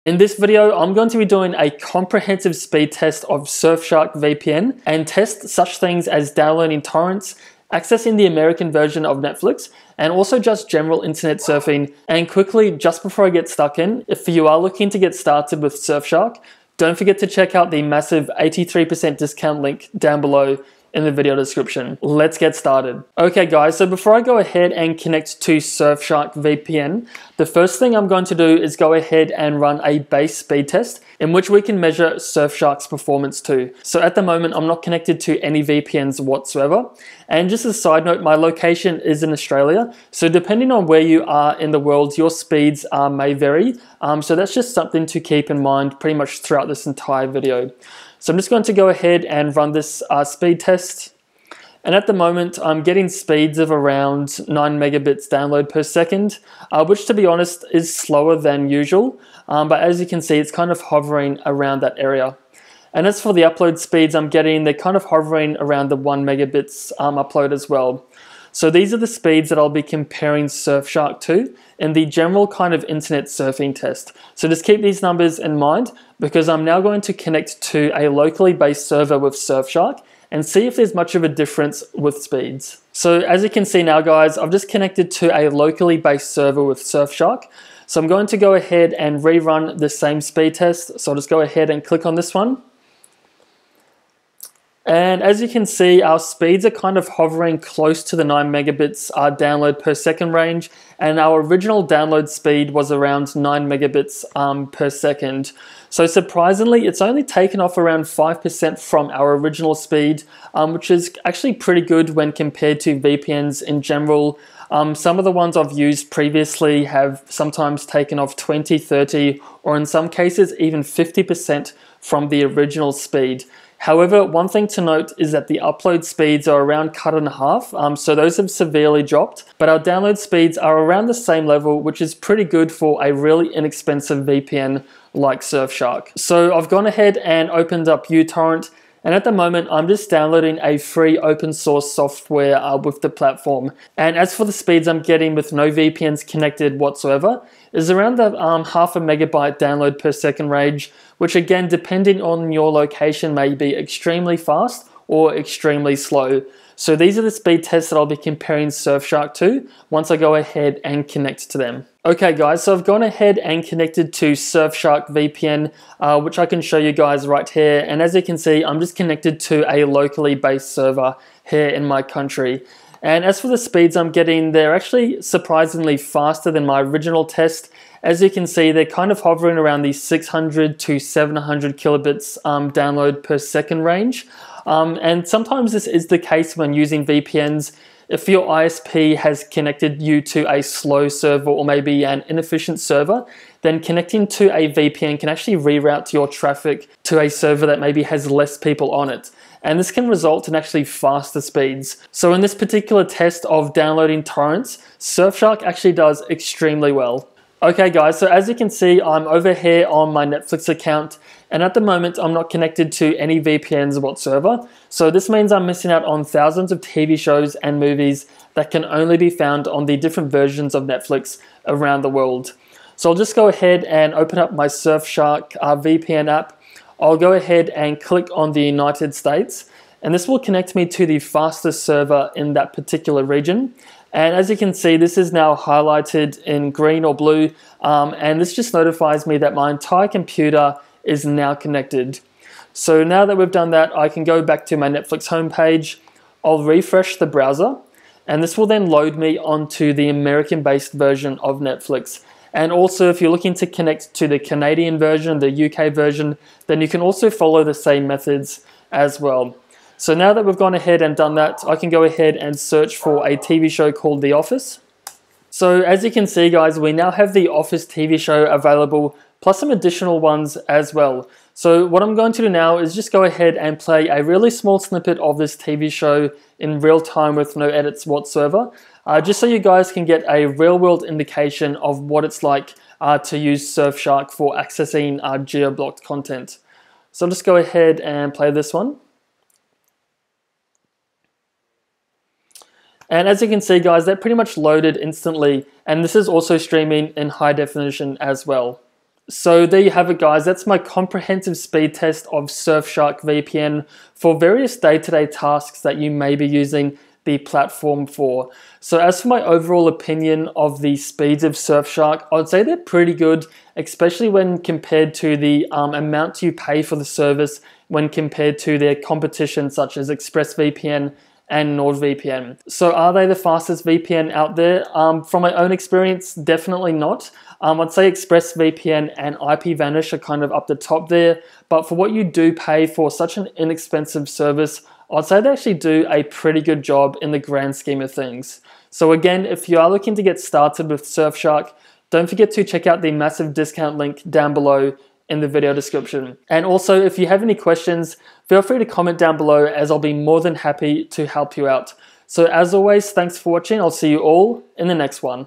In this video, I'm going to be doing a comprehensive speed test of Surfshark VPN and test such things as downloading torrents, accessing the American version of Netflix, and also just general internet surfing. And quickly, just before I get stuck in, if you are looking to get started with Surfshark, don't forget to check out the massive 83% discount link down below in the video description. Let's get started. Okay guys, so before I go ahead and connect to Surfshark VPN, the first thing I'm going to do is go ahead and run a base speed test in which we can measure Surfshark's performance too. So at the moment, I'm not connected to any VPNs whatsoever. And just as a side note, my location is in Australia. So depending on where you are in the world, your speeds may vary. So that's just something to keep in mind pretty much throughout this entire video. So I'm just going to go ahead and run this speed test. And at the moment, I'm getting speeds of around 9 megabits download per second, which to be honest is slower than usual. But as you can see, it's kind of hovering around that area. And as for the upload speeds I'm getting, they're kind of hovering around the 1 megabits upload as well. So these are the speeds that I'll be comparing Surfshark to in the general kind of internet surfing test. So just keep these numbers in mind because I'm now going to connect to a locally based server with Surfshark and see if there's much of a difference with speeds. So as you can see now guys, I've just connected to a locally based server with Surfshark. So I'm going to go ahead and rerun the same speed test. So I'll just go ahead and click on this one. And as you can see, our speeds are kind of hovering close to the 9 megabits download per second range. And our original download speed was around 9 megabits per second. So surprisingly, it's only taken off around 5% from our original speed, which is actually pretty good when compared to VPNs in general. Some of the ones I've used previously have sometimes taken off 20, 30, or in some cases even 50% from the original speed. However, one thing to note is that the upload speeds are around cut in half, so those have severely dropped, but our download speeds are around the same level, which is pretty good for a really inexpensive VPN like Surfshark. So I've gone ahead and opened up uTorrent, and at the moment I'm just downloading a free open source software with the platform. And as for the speeds I'm getting with no VPNs connected whatsoever, is around the half a megabyte download per second range, which again, depending on your location, may be extremely fast or extremely slow. So these are the speed tests that I'll be comparing Surfshark to once I go ahead and connect to them. Okay guys, so I've gone ahead and connected to Surfshark VPN, which I can show you guys right here. And as you can see, I'm just connected to a locally based server here in my country. And as for the speeds I'm getting, they're actually surprisingly faster than my original test. As you can see, they're kind of hovering around the 600 to 700 kilobits download per second range. And sometimes this is the case when using VPNs. If your ISP has connected you to a slow server or maybe an inefficient server, then connecting to a VPN can actually reroute your traffic to a server that maybe has less people on it. And this can result in actually faster speeds. So in this particular test of downloading torrents, Surfshark actually does extremely well. Okay guys, so as you can see, I'm over here on my Netflix account, and at the moment I'm not connected to any VPNs whatsoever. So this means I'm missing out on thousands of TV shows and movies that can only be found on the different versions of Netflix around the world. So I'll just go ahead and open up my Surfshark VPN app. I'll go ahead and click on the United States, and this will connect me to the fastest server in that particular region. And as you can see, this is now highlighted in green or blue, and this just notifies me that my entire computer is now connected. So now that we've done that, I can go back to my Netflix homepage. I'll refresh the browser, and this will then load me onto the American-based version of Netflix. And also, if you're looking to connect to the Canadian version, the UK version, then you can also follow the same methods as well. So now that we've gone ahead and done that, I can go ahead and search for a TV show called The Office. So as you can see guys, we now have The Office TV show available, plus some additional ones as well. So what I'm going to do now is just go ahead and play a really small snippet of this TV show in real time with no edits whatsoever, just so you guys can get a real-world indication of what it's like to use Surfshark for accessing geo-blocked content. So I'll just go ahead and play this one. And as you can see guys, that pretty much loaded instantly, and this is also streaming in high definition as well. So there you have it, guys. That's my comprehensive speed test of Surfshark VPN for various day-to-day tasks that you may be using the platform for. So as for my overall opinion of the speeds of Surfshark, I would say they're pretty good, especially when compared to the amount you pay for the service when compared to their competition such as ExpressVPN and NordVPN. So are they the fastest VPN out there? From my own experience, definitely not. I'd say ExpressVPN and IPVanish are kind of up the top there, but for what you do pay for such an inexpensive service, I'd say they actually do a pretty good job in the grand scheme of things. So again, if you are looking to get started with Surfshark, don't forget to check out the massive discount link down below in the video description. And also, if you have any questions, feel free to comment down below as I'll be more than happy to help you out. So as always, thanks for watching. I'll see you all in the next one.